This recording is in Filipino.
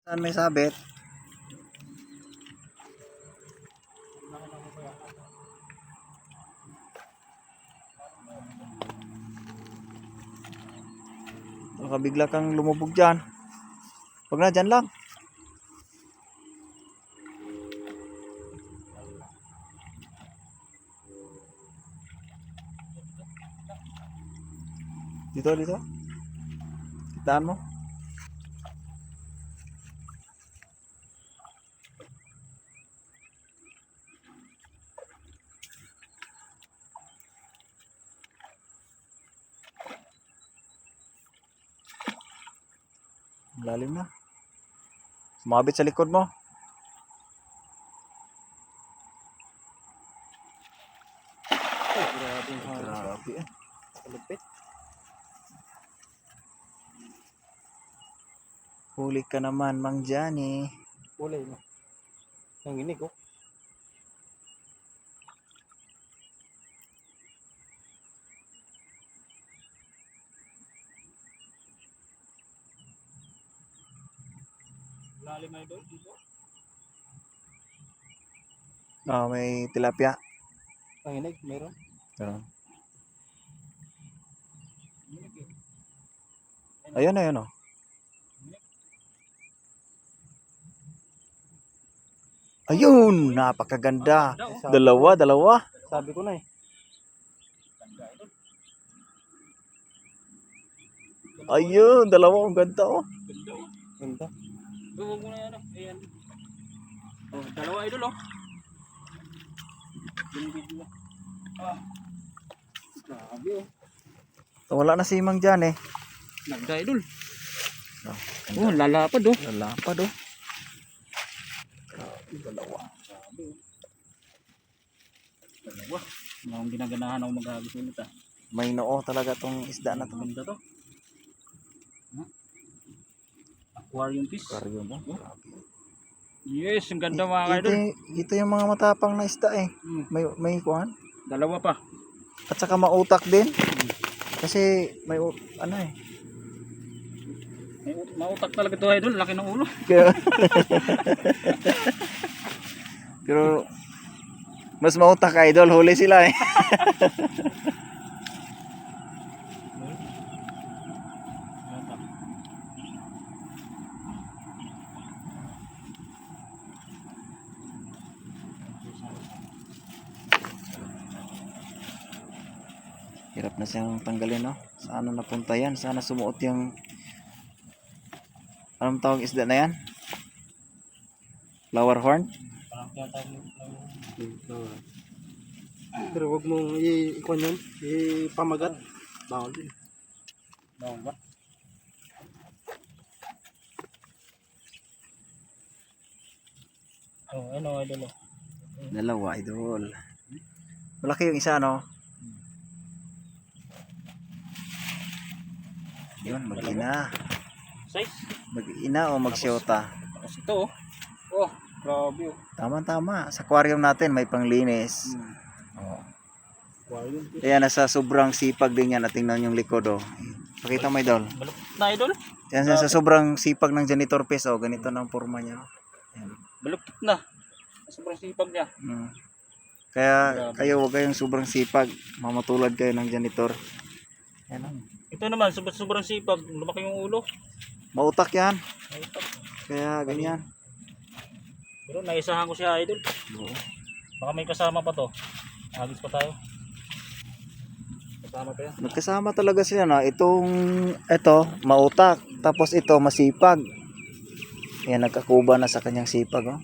Saan may sabit? Baka bigla kang lumubog dyan. Huwag na, dyan lang. Dito, dito. Kitaan mo. Lalim na. Sumabit sa likod mo. Ay, grabe yung hangin. Grabe eh. Kalupit. Huli ka naman, Mang Johnny. Kulay na. Nanginig oh. Lalim na doon dito. May tilapia. Nanginig, meron. Ganun. Nanginig eh. Ayun, ayun oh. Ayun, napakaganda. Dalawa, dalawa. Sabi ko na eh. Ayun, dalawa. Ang ganda oh. Ganda. Huwag mo na yan oh. Ayan. Oh, dalawa idol oh. Binibig mo. Ah. Grabe oh. Wala na si Mang Johnny. Nagda idol. Oh, Oh, lalapad oh. lalapad oh. Dalawa. Grabe oh. Dalawa. Mga ginaganahan ako maghagis ulit ah. May noo talaga tong isda na to. Ganda to. Aquarium fish. Aquarium mo. Yes, ang ganda mga idol. Ito yung mga matapang na isda eh. May kuhan. Dalawa pa. At saka mautak din. Kasi may ano eh. Mautak talaga to idol, laki ng ulo. Pero mas mautak idol, huli sila eh. Hirap na siyang tanggalin no. Saan na napunta yan? Sana sumuot yung anong tawag isda na yan? Flower horn? Pero wag mong i-ikon yun, ipamagat. Bawal din. Bawal ba? Oh, ano idol oh. Dalawa idol. Malaki yung isa no. Yun, mag-ina. Size? Mag-ina o mag-syota. Tapos ito oh. Oh, grabe oh. Tama-tama. Sa aquarium natin may panglinis. Oh. Aquarium fish. Ayan, nasa sobrang sipag din yan. At tingnan yung likod oh. Pakita mo idol. Baluktot na idol. Yan sa sobrang sipag ng janitor fish oh. Ganito na ang forma niya. Ayan. Baluktot na. Sobrang sipag niya. Kaya kayo huwag kayong sobrang sipag. Mamatulad kayo ng janitor. Ayan oh. Ito naman, sobrang sipag. Lumaki yung ulo. Mautak yan. Mautak. Kaya ganyan. Pero naisahan ko siya idol. Oo. Baka may kasama pa to. Agis pa tayo. Kasama pa yan. Nagkasama talaga sila na. Ito mautak. Tapos ito masipag. Ayan, nagkakuba na sa kanyang sipag oh.